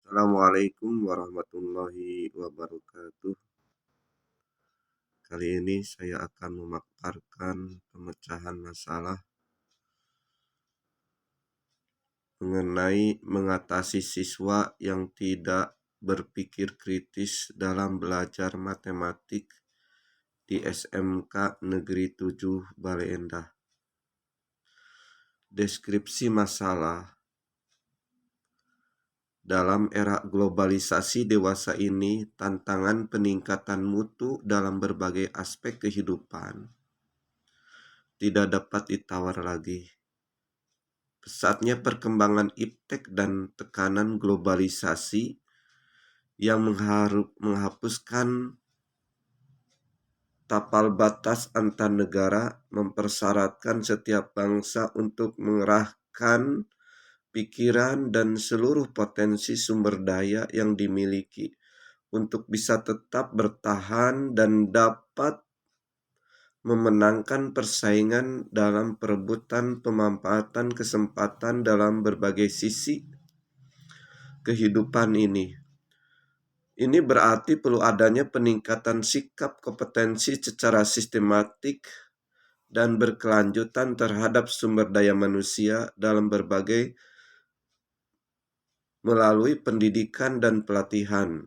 Assalamualaikum warahmatullahi wabarakatuh. Kali ini saya akan memaparkan pemecahan masalah mengenai mengatasi siswa yang tidak berpikir kritis dalam belajar matematik di SMK Negeri 7 Bale Endah. Deskripsi masalah. Dalam era globalisasi dewasa ini, tantangan peningkatan mutu dalam berbagai aspek kehidupan tidak dapat ditawar lagi. Pesatnya perkembangan iptek dan tekanan globalisasi yang menghapuskan tapal batas antar negara mempersyaratkan setiap bangsa untuk mengerahkan pikiran dan seluruh potensi sumber daya yang dimiliki untuk bisa tetap bertahan dan dapat memenangkan persaingan dalam perebutan pemanfaatan kesempatan dalam berbagai sisi kehidupan ini. Ini berarti perlu adanya peningkatan sikap kompetensi secara sistematik dan berkelanjutan terhadap sumber daya manusia dalam berbagai melalui pendidikan dan pelatihan.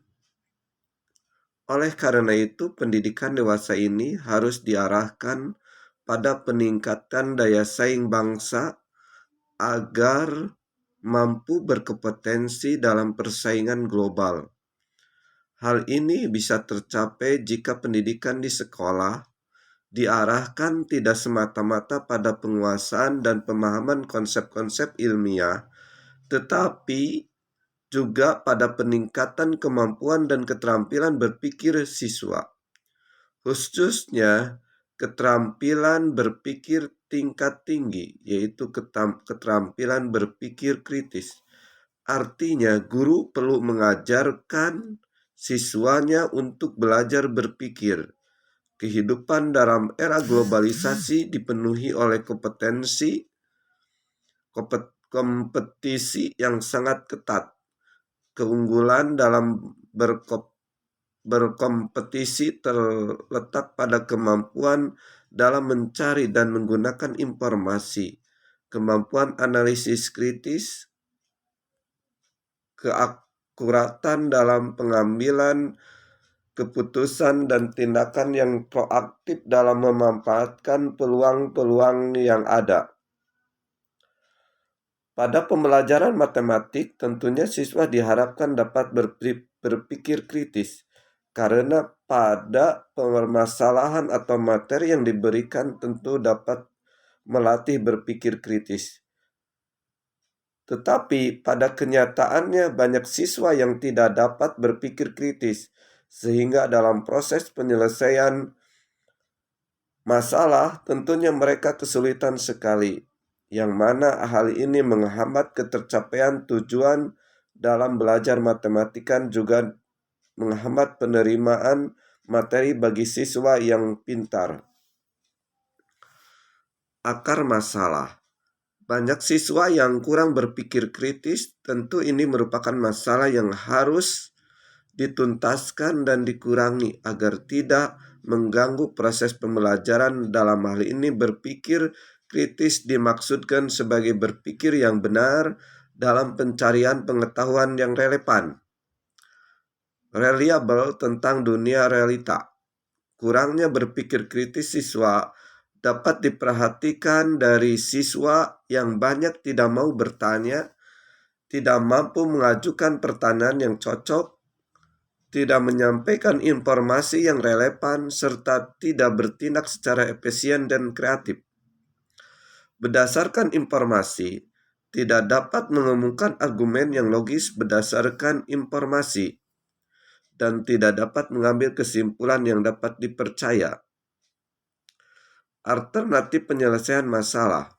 Oleh karena itu, pendidikan dewasa ini harus diarahkan pada peningkatan daya saing bangsa agar mampu berkompetensi dalam persaingan global. Hal ini bisa tercapai jika pendidikan di sekolah diarahkan tidak semata-mata pada penguasaan dan pemahaman konsep-konsep ilmiah, tetapi juga pada peningkatan kemampuan dan keterampilan berpikir siswa, khususnya keterampilan berpikir tingkat tinggi, yaitu keterampilan berpikir kritis. Artinya, guru perlu mengajarkan siswanya untuk belajar berpikir. Kehidupan dalam era globalisasi dipenuhi oleh kompetisi yang sangat ketat. Keunggulan dalam berkompetisi terletak pada kemampuan dalam mencari dan menggunakan informasi, kemampuan analisis kritis, keakuratan dalam pengambilan keputusan dan tindakan yang proaktif dalam memanfaatkan peluang-peluang yang ada. Pada pembelajaran matematik, tentunya siswa diharapkan dapat berpikir kritis, karena pada permasalahan atau materi yang diberikan tentu dapat melatih berpikir kritis. Tetapi pada kenyataannya banyak siswa yang tidak dapat berpikir kritis, sehingga dalam proses penyelesaian masalah tentunya mereka kesulitan sekali, yang mana hal ini menghambat ketercapaian tujuan dalam belajar matematika, juga menghambat penerimaan materi bagi siswa yang pintar. Akar masalah. Banyak siswa yang kurang berpikir kritis, tentu ini merupakan masalah yang harus dituntaskan dan dikurangi agar tidak mengganggu proses pembelajaran. Dalam hal ini, berpikir kritis dimaksudkan sebagai berpikir yang benar dalam pencarian pengetahuan yang reliabel tentang dunia realita. Kurangnya berpikir kritis siswa dapat diperhatikan dari siswa yang banyak tidak mau bertanya, tidak mampu mengajukan pertanyaan yang cocok, tidak menyampaikan informasi yang relevan, serta tidak bertindak secara efisien dan kreatif. Berdasarkan informasi, tidak dapat mengemukakan argumen yang logis berdasarkan informasi, dan tidak dapat mengambil kesimpulan yang dapat dipercaya. Alternatif penyelesaian masalah.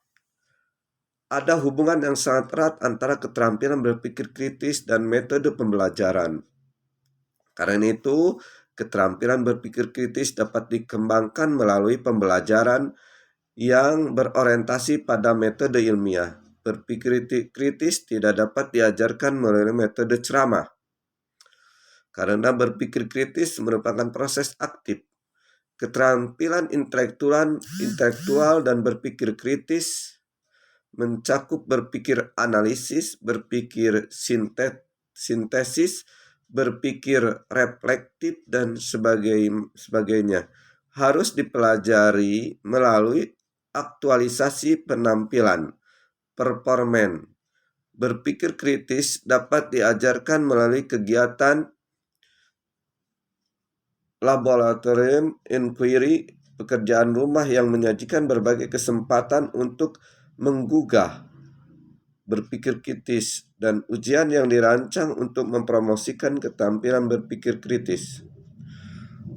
Ada hubungan yang sangat erat antara keterampilan berpikir kritis dan metode pembelajaran. Karena itu, keterampilan berpikir kritis dapat dikembangkan melalui pembelajaran yang berorientasi pada metode ilmiah. Berpikir kritis tidak dapat diajarkan melalui metode ceramah, karena berpikir kritis merupakan proses aktif. Keterampilan intelektual dan berpikir kritis mencakup berpikir analisis, berpikir sintesis, berpikir reflektif, dan sebagainya. Harus dipelajari melalui aktualisasi penampilan, performan. Berpikir kritis dapat diajarkan melalui kegiatan laboratorium inquiry, pekerjaan rumah yang menyajikan berbagai kesempatan untuk menggugah berpikir kritis, dan ujian yang dirancang untuk mempromosikan keterampilan berpikir kritis.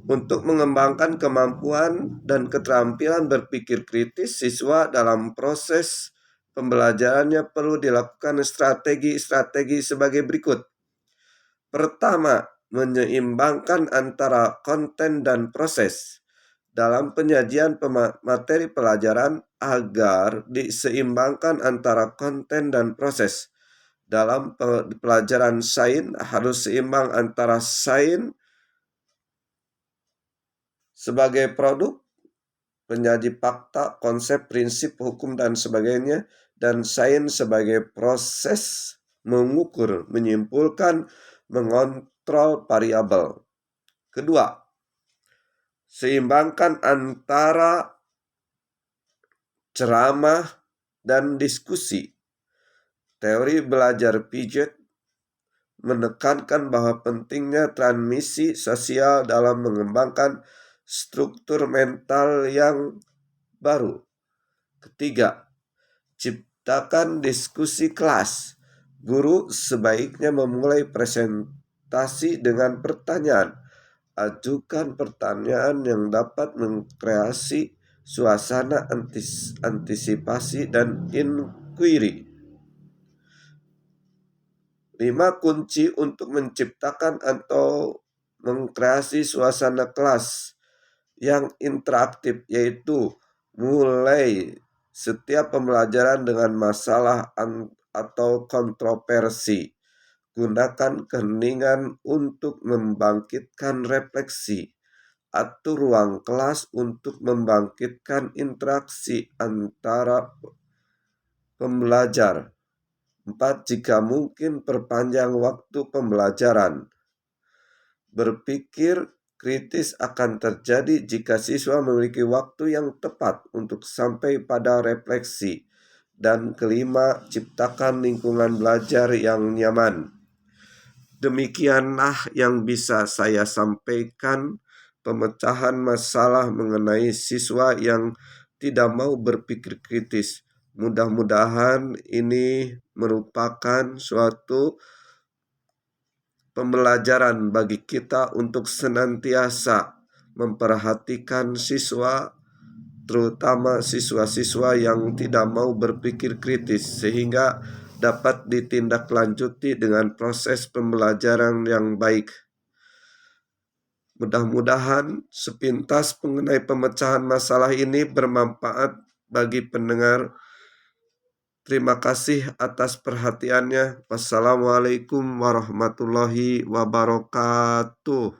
Untuk mengembangkan kemampuan dan keterampilan berpikir kritis, siswa dalam proses pembelajarannya perlu dilakukan strategi sebagai berikut. Pertama, menyeimbangkan antara konten dan proses. Dalam penyajian materi pelajaran agar diseimbangkan antara konten dan proses. Dalam pelajaran sains harus seimbang antara sains sebagai produk, penyaji fakta, konsep, prinsip, hukum, dan sebagainya, dan sains sebagai proses mengukur, menyimpulkan, mengontrol variabel. Kedua, seimbangkan antara ceramah dan diskusi. Teori belajar Piaget menekankan bahwa pentingnya transmisi sosial dalam mengembangkan struktur mental yang baru. Ketiga, ciptakan diskusi kelas. Guru sebaiknya memulai presentasi dengan pertanyaan. Ajukan pertanyaan yang dapat mengkreasi suasana antisipasi dan inquiry. 5 kunci untuk menciptakan atau mengkreasi suasana kelas yang interaktif, yaitu mulai setiap pembelajaran dengan masalah atau kontroversi. Gunakan keheningan untuk membangkitkan refleksi. Atur ruang kelas untuk membangkitkan interaksi antara pembelajar. 4. Jika mungkin, perpanjang waktu pembelajaran. Berpikir kritis akan terjadi jika siswa memiliki waktu yang tepat untuk sampai pada refleksi. Dan kelima, ciptakan lingkungan belajar yang nyaman. Demikianlah yang bisa saya sampaikan, pemecahan masalah mengenai siswa yang tidak mau berpikir kritis. Mudah-mudahan ini merupakan suatu pembelajaran bagi kita untuk senantiasa memperhatikan siswa, terutama siswa-siswa yang tidak mau berpikir kritis, sehingga dapat ditindaklanjuti dengan proses pembelajaran yang baik. Mudah-mudahan sepintas mengenai pemecahan masalah ini bermanfaat bagi pendengar. Terima kasih atas perhatiannya. Wassalamualaikum warahmatullahi wabarakatuh.